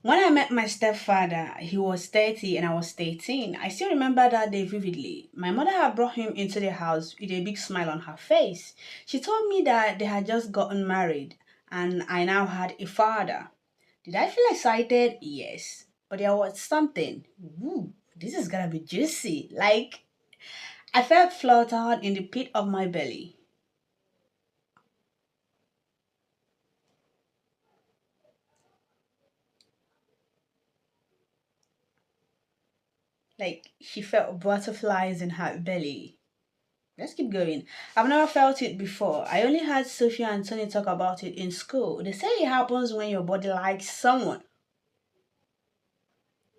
When I met my stepfather, he was 30 and I was 13. I still remember that day vividly. My mother had brought him into the house with a big smile on her face. She told me that they had just gotten married and I now had a father. Did I feel excited? Yes. But there was something. Ooh, this is gonna be juicy. Like, I felt fluttered in the pit of my belly. Like, she felt butterflies in her belly. Let's keep going. I've never felt it before. I only heard Sophia and Tony talk about it in school. They say it happens when your body likes someone.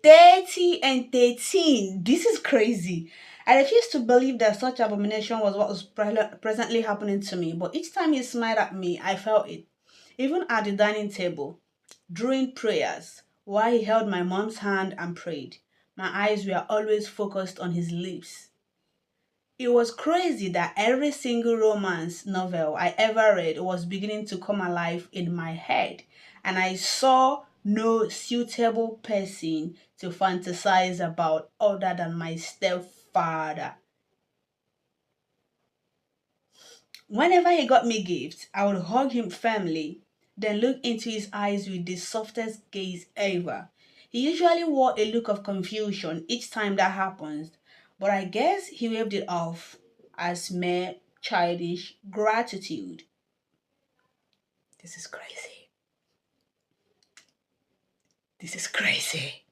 30 and 13. This is crazy. I refuse to believe that such abomination was what was presently happening to me, but each time he smiled at me, I felt it. Even at the dining table, during prayers, while he held my mom's hand and prayed, my eyes were always focused on his lips. It was crazy that every single romance novel I ever read was beginning to come alive in my head, and I saw no suitable person to fantasize about other than my stepfather. Whenever he got me gifts, I would hug him firmly, then look into his eyes with the softest gaze ever. He usually wore a look of confusion each time that happens, but I guess he waved it off as mere childish gratitude. This is crazy. This is crazy.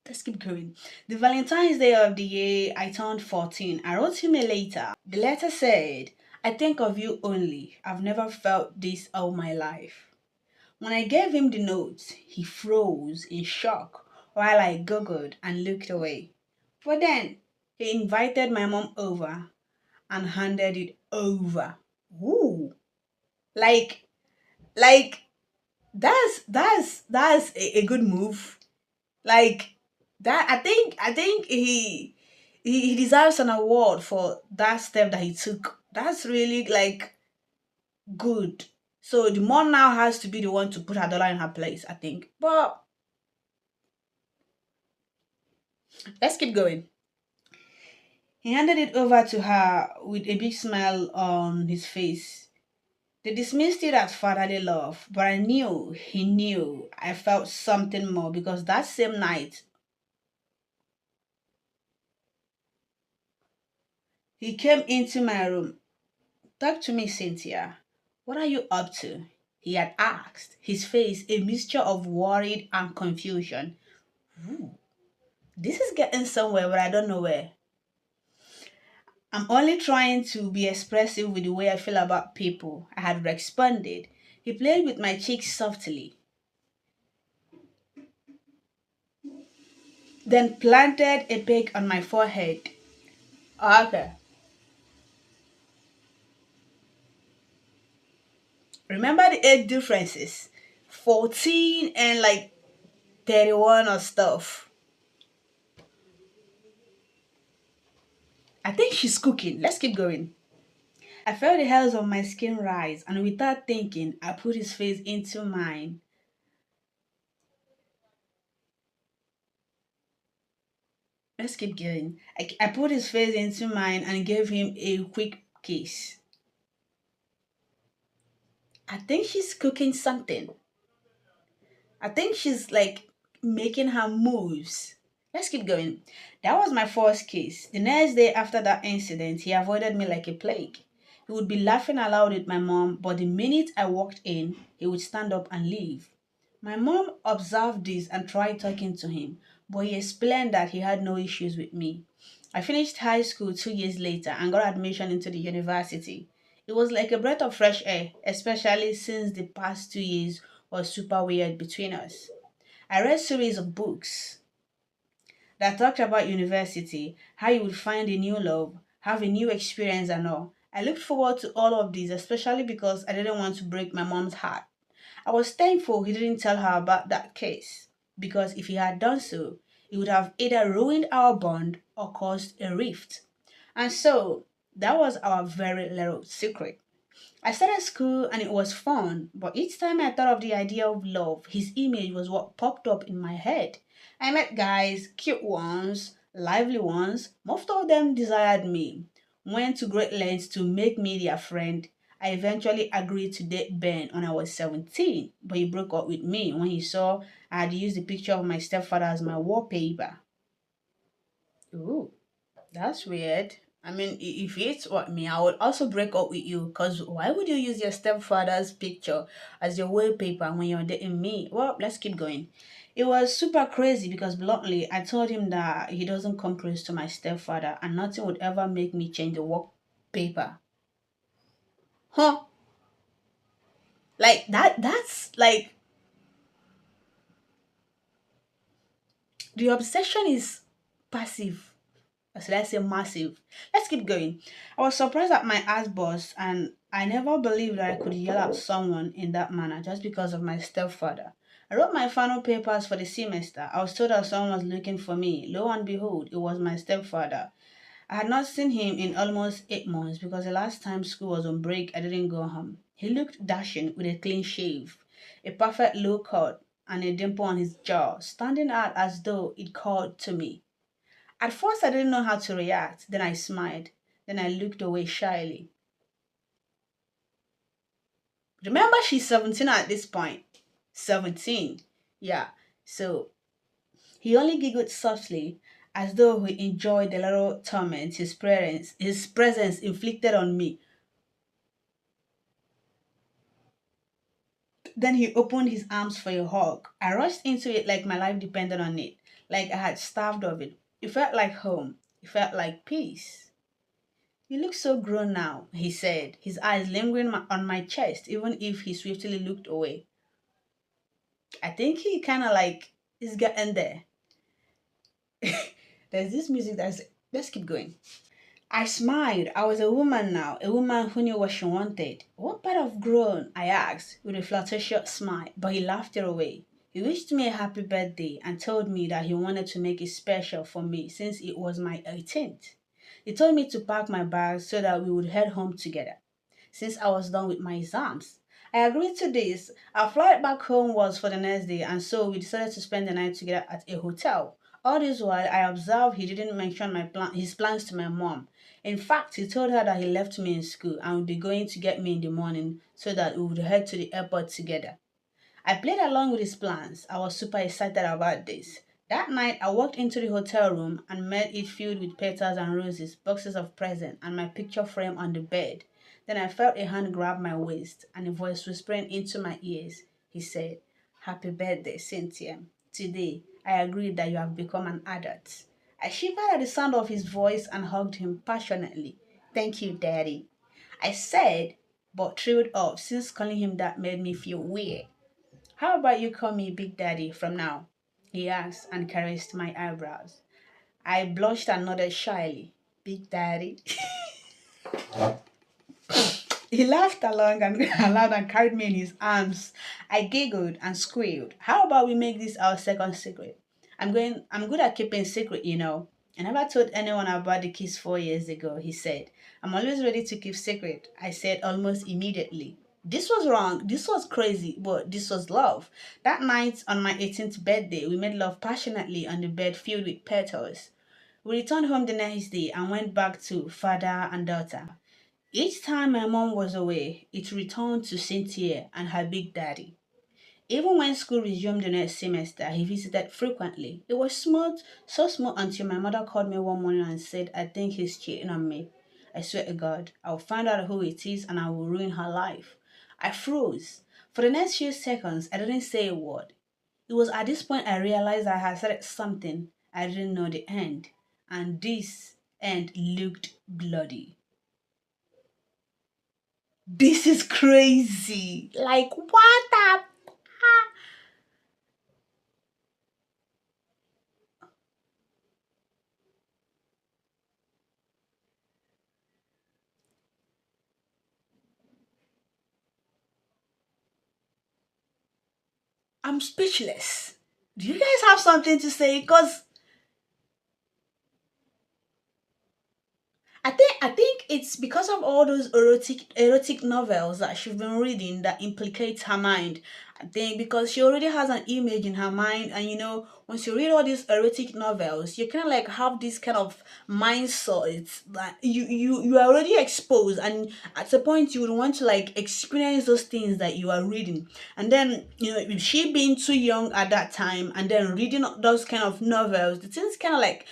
Let's keep going. The Valentine's Day of the year I turned 14, I wrote him a letter. The letter said, I think of you only. I've never felt this all my life. When I gave him the note, he froze in shock while I giggled and looked away. But then he invited my mom over and handed it over. Ooh, like, like that's a good move. Like that, I think he deserves an award for that step that he took. That's really like good. So the mom now has to be the one to put her dollar in her place, I think. But let's keep going. He handed it over to her with a big smile on his face. They dismissed it as fatherly love, but I knew he knew I felt something more because that same night he came into my room. Talk to me, Cynthia. What are you up to? He had asked, his face a mixture of worried and confusion. Ooh, this is getting somewhere, but I don't know where. I'm only trying to be expressive with the way I feel about people, I had responded. He played with my cheeks softly, then planted a peck on my forehead. Okay. Remember the age differences? 14 and like 31 or stuff. I think she's cooking. Let's keep going. I felt the hairs on my skin rise, and without thinking, I put his face into mine. Let's keep going. I put his face into mine and gave him a quick kiss. I think she's cooking something. I think she's like making her moves. Let's keep going. That was my first kiss. The next day after that incident, he avoided me like a plague. He would be laughing aloud with my mom, but the minute I walked in, he would stand up and leave. My mom observed this and tried talking to him, but he explained that he had no issues with me. I finished high school 2 years later and got admission into the university. It was like a breath of fresh air, especially since the past 2 years was super weird between us. I read series of books that talked about university, how you would find a new love, have a new experience and all. I looked forward to all of these, especially because I didn't want to break my mom's heart. I was thankful he didn't tell her about that case, because if he had done so, it would have either ruined our bond or caused a rift. And so, that was our very little secret. I started school and it was fun, but each time I thought of the idea of love, his image was what popped up in my head. I met guys, cute ones, lively ones. Most of them desired me, went to great lengths to make me their friend. I eventually agreed to date Ben when I was 17, but he broke up with me when he saw I had used the picture of my stepfather as my wallpaper. Ooh. That's weird. I mean, if it's what me, I would also break up with you because why would you use your stepfather's picture as your wallpaper when you're dating me? Well, let's keep going. It was super crazy because bluntly, I told him that he doesn't come close to my stepfather and nothing would ever make me change the wallpaper. Huh? Like that's like the obsession is passive. Or should I say massive? Let's keep going. I was surprised at my ass boss, and I never believed that I could yell at someone in that manner just because of my stepfather. I wrote my final papers for the semester. I was told that someone was looking for me. Lo and behold, it was my stepfather. I had not seen him in almost 8 months because the last time school was on break, I didn't go home. He looked dashing with a clean shave, a perfect low cut, and a dimple on his jaw, standing out as though it called to me. At first, I didn't know how to react. Then I smiled. Then I looked away shyly. Remember, she's 17 at this point. 17. Yeah. So he only giggled softly, as though he enjoyed the little torment his presence inflicted on me. Then he opened his arms for a hug. I rushed into it like my life depended on it, like I had starved of it. It felt like home. It felt like peace. You look so grown now, he said, his eyes lingering on my chest, even if he swiftly looked away. I think he kind of like is getting there. There's this music that's. Let's keep going. I smiled. I was a woman now, a woman who knew what she wanted. What part of grown? I asked, with a flirtatious smile, but he laughed it away. He wished me a happy birthday and told me that he wanted to make it special for me since it was my 18th. He told me to pack my bags so that we would head home together since I was done with my exams. I agreed to this. Our flight back home was for the next day, and so we decided to spend the night together at a hotel. All this while, I observed he didn't mention his plans to my mom. In fact, he told her that he left me in school and would be going to get me in the morning so that we would head to the airport together. I played along with his plans. I was super excited about this. That night, I walked into the hotel room and met it filled with petals and roses, boxes of presents, and my picture frame on the bed. Then I felt a hand grab my waist and a voice whispering into my ears. He said, "Happy birthday, Cynthia. Today, I agree that you have become an adult." I shivered at the sound of his voice and hugged him passionately. "Thank you, Daddy," I said, but thrilled off since calling him that made me feel weird. "How about you call me Big Daddy from now?" he asked and caressed my eyebrows. I blushed and nodded shyly. "Big Daddy." He laughed along and aloud and carried me in his arms. I giggled and squealed. "How about we make this our second secret? I'm good at keeping secret, you know. I never told anyone about the kiss 4 years ago," he said. "I'm always ready to keep secret," I said almost immediately. This was wrong. This was crazy, but this was love. That night on my 18th birthday, we made love passionately on the bed filled with petals. We returned home the next day and went back to father and daughter. Each time my mom was away, it returned to Cynthia and her big daddy. Even when school resumed the next semester, he visited frequently. It was smooth, so smooth until my mother called me one morning and said, "I think he's cheating on me." I swear to God, I'll find out who it is and I will ruin her life. I froze. For the next few seconds, I didn't say a word. It was at this point I realized I had said something I didn't know the end. And this end looked bloody. This is crazy. Like, what the? I'm speechless. Do you guys have something to say? Because I think it's because of all those erotic novels that she's been reading that implicates her mind. I think because she already has an image in her mind, and once you read all these erotic novels, you kind of like have this kind of mindset that you are already exposed, and at a point you would want to like experience those things that you are reading. And then if she being too young at that time and then reading those kind of novels, the things kind of like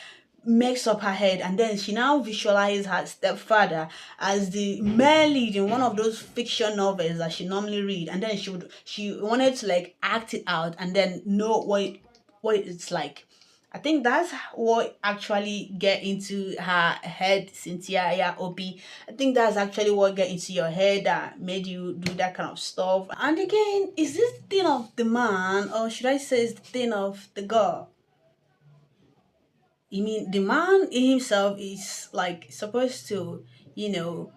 makes up her head, and then she now visualizes her stepfather as the male lead in one of those fiction novels that she normally read, and then she wanted to like act it out and then know what it's like. I think that's what actually get into her head, Cynthia. Yeah, OP. I think that's actually what get into your head that made you do that kind of stuff. And again, is this the thing of the man, or should I say it's the thing of the girl? I mean, the man himself is like supposed to, you know,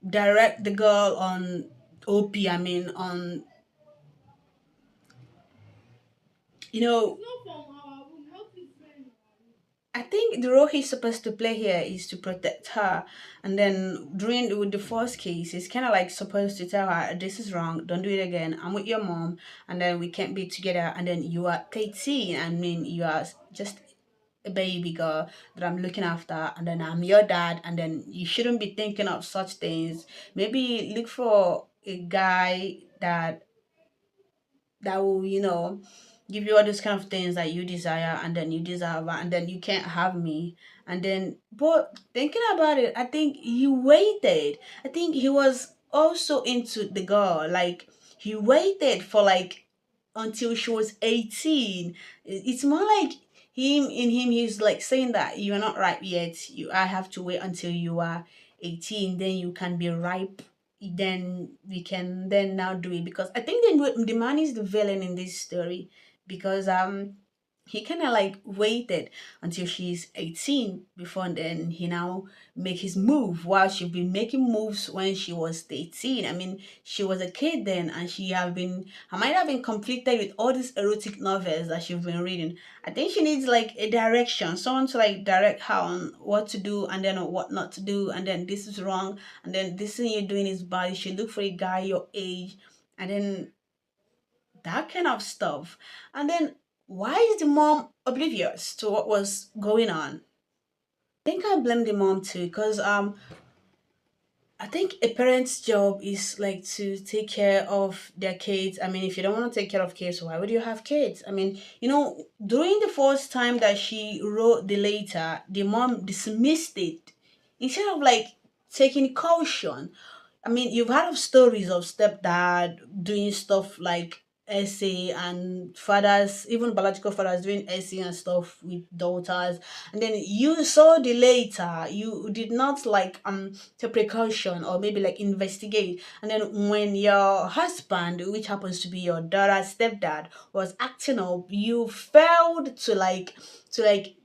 direct the girl on OP. I mean, on, you know, I think the role he's supposed to play here is to protect her. And then during with the first case, he's kind of like supposed to tell her, this is wrong, don't do it again. I'm with your mom, and then we can't be together. And then you are 13. I mean, you are just a baby girl that I'm looking after, and then I'm your dad, and then you shouldn't be thinking of such things. Maybe look for a guy that will, give you all those kind of things that you desire and then you deserve, and then you can't have me. And then, but thinking about it, I think he waited. I think he was also into the girl. Like, he waited for like until she was 18. It's more like he's like saying that you're not ripe yet. I have to wait until you are 18, then you can be ripe, then we can then now do it. Because I think the man is the villain in this story, because he kind of like waited until she's 18 before then he now make his move, while she'd been making moves when she was 18. I mean, she was a kid then, and I might have been conflicted with all these erotic novels that she's been reading. I think she needs like a direction, someone to like direct her on what to do and then what not to do, and then this is wrong, and then this thing you're doing is bad. You should look for a guy your age, and then that kind of stuff. And then, why is the mom oblivious to what was going on? I think I blame the mom too, because I think a parent's job is like to take care of their kids. I mean, if you don't want to take care of kids, why would you have kids? I mean, during the first time that she wrote the letter, the mom dismissed it instead of like taking caution. I mean, you've heard of stories of stepdad doing stuff like essay, and fathers, even biological fathers, doing essay and stuff with daughters. And then you saw the later, you did not like take precaution or maybe like investigate. And then when your husband, which happens to be your daughter's stepdad, was acting up, you failed to like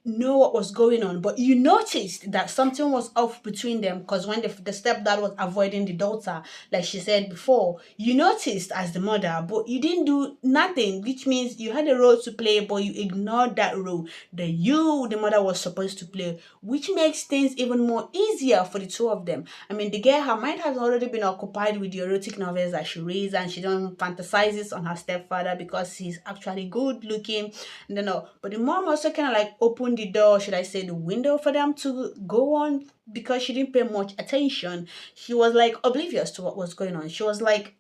know what was going on, but you noticed that something was off between them, because when the stepdad was avoiding the daughter, like she said before, you noticed as the mother, but you didn't do nothing, which means you had a role to play, but you ignored that role that you, the mother, was supposed to play, which makes things even more easier for the two of them. I mean, the girl, her mind has already been occupied with the erotic novels that she reads, and she don't fantasizes on her stepfather because he's actually good looking. No, but the mom also kind of like opened the door, should I say the window, for them to go on, because she didn't pay much attention. She was like oblivious to what was going on. She was like,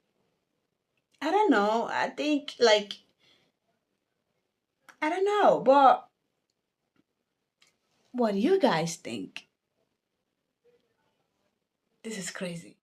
I don't know, I think like, I don't know, but what do you guys think? This is crazy.